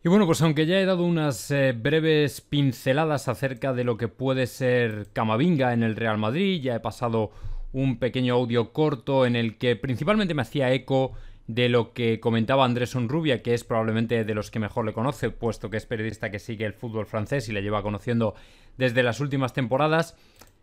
Y bueno, pues aunque ya he dado unas breves pinceladas acerca de lo que puede ser Camavinga en el Real Madrid, ya he pasado un pequeño audio corto en el que principalmente me hacía eco de lo que comentaba Andrés Onrubia, que es probablemente de los que mejor le conoce, puesto que es periodista que sigue el fútbol francés y le lleva conociendo desde las últimas temporadas.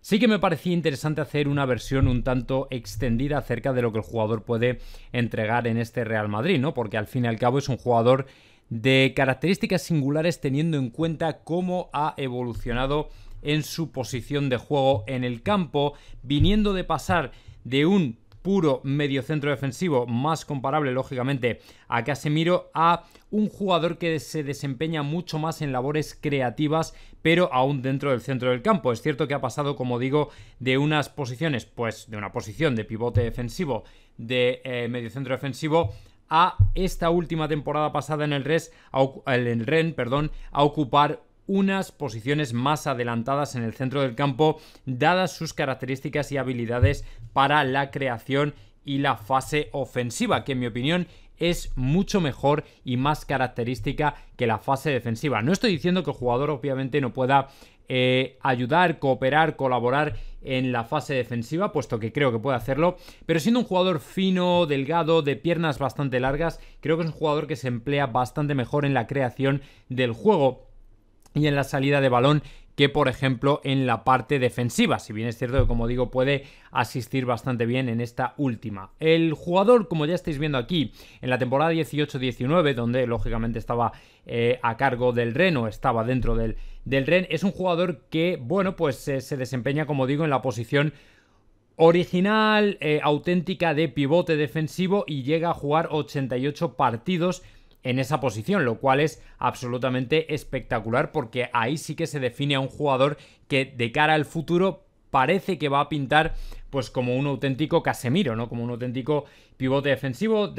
Sí que me parecía interesante hacer una versión un tanto extendida acerca de lo que el jugador puede entregar en este Real Madrid, ¿no? Porque al fin y al cabo es un jugador de características singulares teniendo en cuenta cómo ha evolucionado en su posición de juego en el campo, viniendo de pasar de un puro mediocentro defensivo más comparable lógicamente a Casemiro, a un jugador que se desempeña mucho más en labores creativas pero aún dentro del centro del campo. Es cierto que ha pasado, como digo, de unas posiciones, pues de una posición de pivote defensivo, de mediocentro defensivo, a esta última temporada pasada en el Rennes, a ocupar unas posiciones más adelantadas en el centro del campo, dadas sus características y habilidades para la creación y la fase ofensiva, que en mi opinión es mucho mejor y más característica que la fase defensiva. No estoy diciendo que el jugador obviamente no pueda ayudar, cooperar, colaborar en la fase defensiva, puesto que creo que puede hacerlo, pero siendo un jugador fino, delgado, de piernas bastante largas, creo que es un jugador que se emplea bastante mejor en la creación del juego y en la salida de balón que, por ejemplo, en la parte defensiva. Si bien es cierto que, como digo, puede asistir bastante bien en esta última. El jugador, como ya estáis viendo aquí, en la temporada 18-19, donde lógicamente estaba a cargo del Rennes o estaba dentro del Rennes, es un jugador que, bueno, pues se desempeña, como digo, en la posición original, auténtica de pivote defensivo y llega a jugar 88 partidos en esa posición, lo cual es absolutamente espectacular porque ahí sí que se define a un jugador que de cara al futuro parece que va a pintar pues como un auténtico Casemiro, ¿no? Como un auténtico pivote defensivo,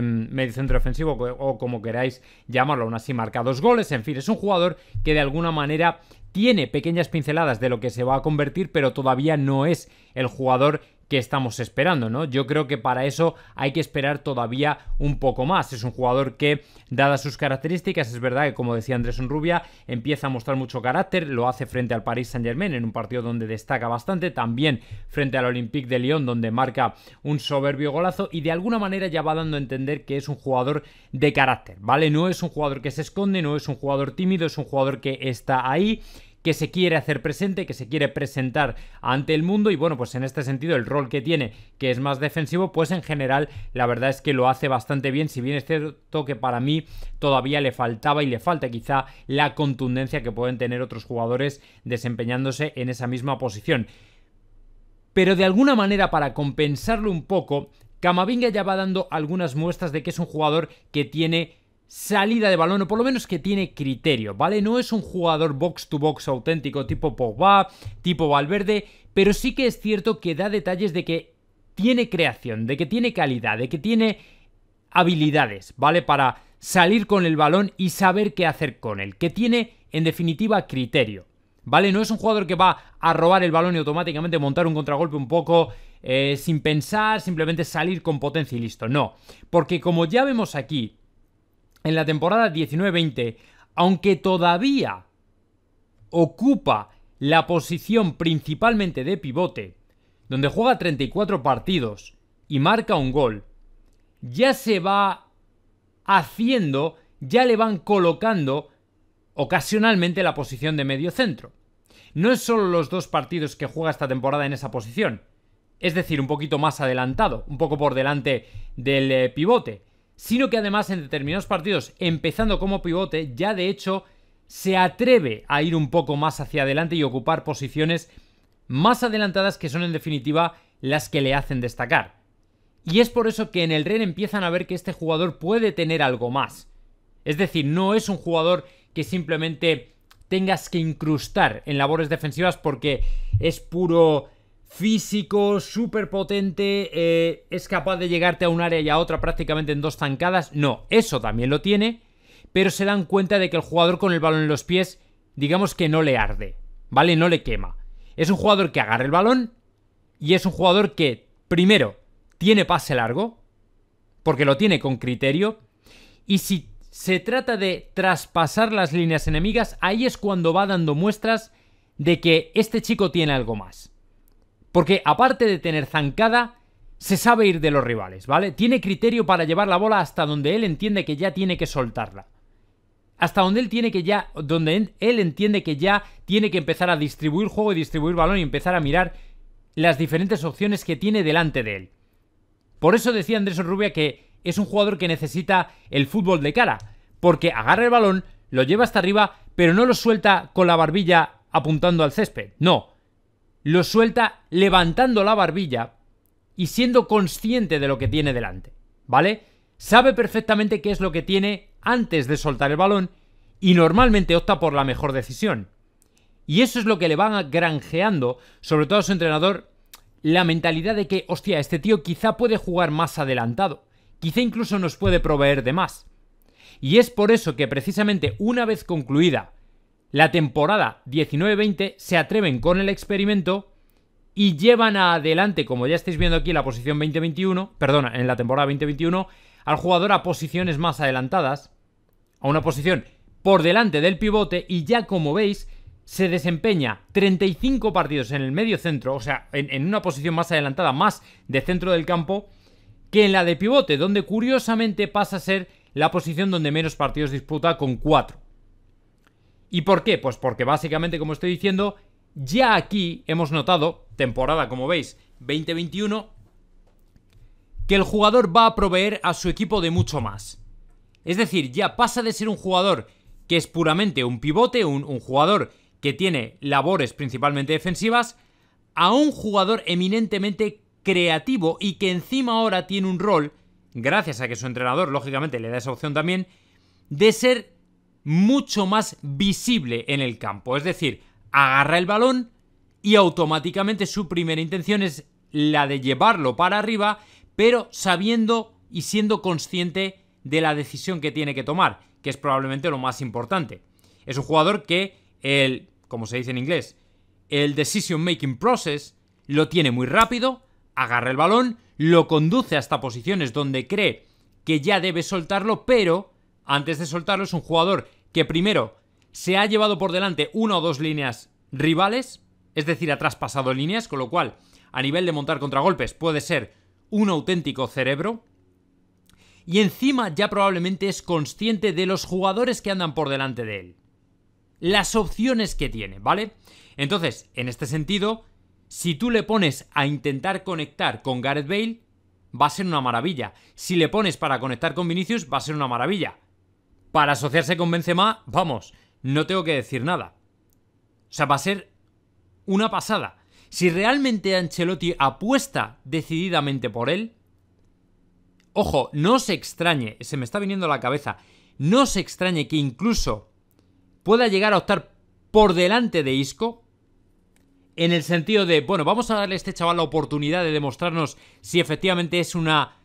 mediocentro defensivo o como queráis llamarlo. Aún así marca 2 goles, en fin, es un jugador que de alguna manera tiene pequeñas pinceladas de lo que se va a convertir, pero todavía no es el jugador que estamos esperando, ¿no? Yo creo que para eso hay que esperar todavía un poco más. Es un jugador que, dadas sus características, es verdad que, como decía Andrés Onrubia, empieza a mostrar mucho carácter, lo hace frente al Paris Saint-Germain en un partido donde destaca bastante, también frente al Olympique de Lyon, donde marca un soberbio golazo, y de alguna manera ya va dando a entender que es un jugador de carácter, ¿vale? No es un jugador que se esconde, no es un jugador tímido, es un jugador que está ahí, que se quiere hacer presente, que se quiere presentar ante el mundo, y bueno, pues en este sentido el rol que tiene, que es más defensivo, pues en general la verdad es que lo hace bastante bien, si bien es cierto que para mí todavía le faltaba y le falta quizá la contundencia que pueden tener otros jugadores desempeñándose en esa misma posición. Pero de alguna manera, para compensarlo un poco, Camavinga ya va dando algunas muestras de que es un jugador que tiene salida de balón, o por lo menos que tiene criterio, ¿vale? No es un jugador box to box auténtico tipo Pogba, tipo Valverde, pero sí que es cierto que da detalles de que tiene creación, de que tiene calidad, de que tiene habilidades, ¿vale? Para salir con el balón y saber qué hacer con él, que tiene en definitiva criterio, ¿vale? No es un jugador que va a robar el balón y automáticamente montar un contragolpe un poco sin pensar, simplemente salir con potencia y listo, no, porque como ya vemos aquí en la temporada 19-20, aunque todavía ocupa la posición principalmente de pivote, donde juega 34 partidos y marca un gol, ya se va haciendo, ya le van colocando ocasionalmente la posición de medio centro. No es solo los 2 partidos que juega esta temporada en esa posición, es decir, un poquito más adelantado, un poco por delante del pivote, sino que además en determinados partidos, empezando como pivote, ya de hecho se atreve a ir un poco más hacia adelante y ocupar posiciones más adelantadas, que son en definitiva las que le hacen destacar. Y es por eso que en el Rennes empiezan a ver que este jugador puede tener algo más. Es decir, no es un jugador que simplemente tengas que incrustar en labores defensivas porque es puro físico, súper potente, es capaz de llegarte a un área y a otra prácticamente en 2 zancadas. No, eso también lo tiene, pero se dan cuenta de que el jugador con el balón en los pies, digamos que no le arde, ¿vale? No le quema. Es un jugador que agarra el balón y es un jugador que, primero, tiene pase largo, porque lo tiene con criterio, y si se trata de traspasar las líneas enemigas, ahí es cuando va dando muestras de que este chico tiene algo más. Porque aparte de tener zancada, se sabe ir de los rivales, ¿vale? Tiene criterio para llevar la bola hasta donde él entiende que ya tiene que soltarla. Hasta donde él entiende que ya tiene que empezar a distribuir juego y distribuir balón y empezar a mirar las diferentes opciones que tiene delante de él. Por eso decía Andrés Orrubia que es un jugador que necesita el fútbol de cara, porque agarra el balón, lo lleva hasta arriba, pero no lo suelta con la barbilla apuntando al césped, no. Lo suelta levantando la barbilla y siendo consciente de lo que tiene delante, ¿vale? Sabe perfectamente qué es lo que tiene antes de soltar el balón y normalmente opta por la mejor decisión. Y eso es lo que le van granjeando, sobre todo a su entrenador, la mentalidad de que, hostia, este tío quizá puede jugar más adelantado, quizá incluso nos puede proveer de más. Y es por eso que precisamente una vez concluida la temporada 19-20 se atreven con el experimento y llevan adelante, como ya estáis viendo aquí en la posición 2021, perdona, en la temporada 2021, al jugador a posiciones más adelantadas, a una posición por delante del pivote, y ya como veis se desempeña 35 partidos en el medio centro, o sea, en una posición más adelantada, más de centro del campo, que en la de pivote, donde curiosamente pasa a ser la posición donde menos partidos disputa, con 4. ¿Y por qué? Pues porque básicamente, como estoy diciendo, ya aquí hemos notado, temporada como veis 2021, que el jugador va a proveer a su equipo de mucho más. Es decir, ya pasa de ser un jugador que es puramente un pivote, un jugador que tiene labores principalmente defensivas, a un jugador eminentemente creativo y que encima ahora tiene un rol, gracias a que su entrenador lógicamente le da esa opción también, de ser mucho más visible en el campo. Es decir, agarra el balón y automáticamente su primera intención es la de llevarlo para arriba, pero sabiendo y siendo consciente de la decisión que tiene que tomar, que es probablemente lo más importante. Es un jugador que como se dice en inglés, el decision making process lo tiene muy rápido, agarra el balón, lo conduce hasta posiciones donde cree que ya debe soltarlo, pero antes de soltarlo es un jugador que primero se ha llevado por delante una o dos líneas rivales, es decir, ha traspasado líneas, con lo cual a nivel de montar contragolpes puede ser un auténtico cerebro, y encima ya probablemente es consciente de los jugadores que andan por delante de él, las opciones que tiene, ¿vale? Entonces, en este sentido, si tú le pones a intentar conectar con Gareth Bale, va a ser una maravilla. Si le pones para conectar con Vinicius, va a ser una maravilla. Para asociarse con Benzema, vamos, no tengo que decir nada. O sea, va a ser una pasada. Si realmente Ancelotti apuesta decididamente por él, ojo, no os extrañe, se me está viniendo a la cabeza, no os extrañe que incluso pueda llegar a optar por delante de Isco, en el sentido de, bueno, vamos a darle a este chaval la oportunidad de demostrarnos si efectivamente es una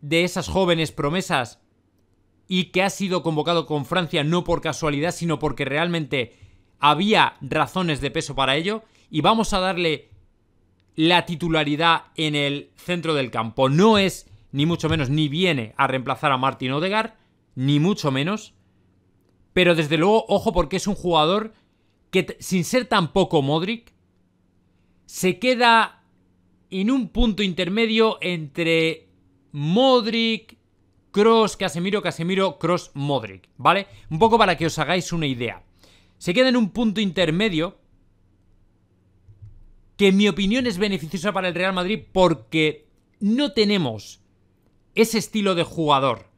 de esas jóvenes promesas y que ha sido convocado con Francia no por casualidad, sino porque realmente había razones de peso para ello, y vamos a darle la titularidad en el centro del campo. No es, ni mucho menos, ni viene a reemplazar a Martin Odegaard, ni mucho menos, pero desde luego, ojo, porque es un jugador que, sin ser tampoco Modric, se queda en un punto intermedio entre Modric, Kroos, Casemiro, Kroos, Modric, ¿vale? Un poco para que os hagáis una idea. Se queda en un punto intermedio que en mi opinión es beneficiosa para el Real Madrid porque no tenemos ese estilo de jugador.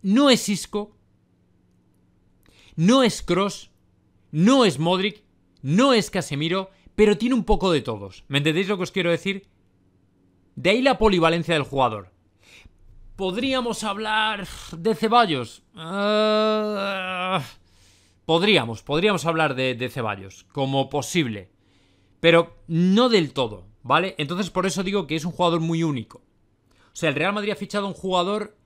No es Isco, no es Kroos, no es Modric, no es Casemiro, pero tiene un poco de todos. ¿Me entendéis lo que os quiero decir? De ahí la polivalencia del jugador. ¿Podríamos hablar de Ceballos? Podríamos hablar de Ceballos como posible, pero no del todo, ¿vale? Entonces por eso digo que es un jugador muy único. O sea, el Real Madrid ha fichado a un jugador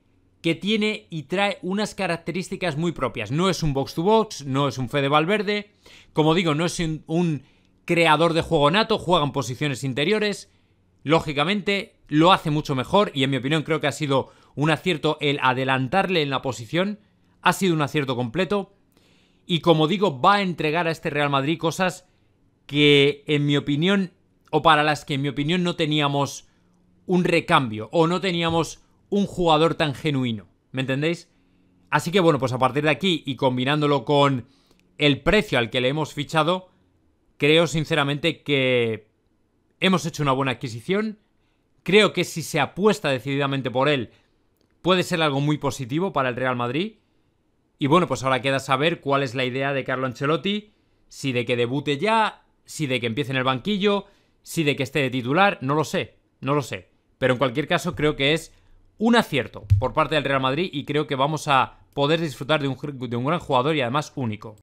que tiene y trae unas características muy propias. No es un box-to-box, no es un Fede Valverde. Como digo, no es un creador de juego nato, juega en posiciones interiores. Lógicamente, lo hace mucho mejor y en mi opinión creo que ha sido un acierto el adelantarle en la posición, ha sido un acierto completo y, como digo, va a entregar a este Real Madrid cosas que, en mi opinión, o para las que en mi opinión no teníamos un recambio o no teníamos un jugador tan genuino, ¿me entendéis? Así que bueno, pues a partir de aquí y combinándolo con el precio al que le hemos fichado, creo sinceramente que hemos hecho una buena adquisición. Creo que si se apuesta decididamente por él, puede ser algo muy positivo para el Real Madrid. Y bueno, pues ahora queda saber cuál es la idea de Carlo Ancelotti, si de que debute ya, si de que empiece en el banquillo, si de que esté de titular, no lo sé. Pero en cualquier caso creo que es un acierto por parte del Real Madrid y creo que vamos a poder disfrutar de un gran jugador y además único.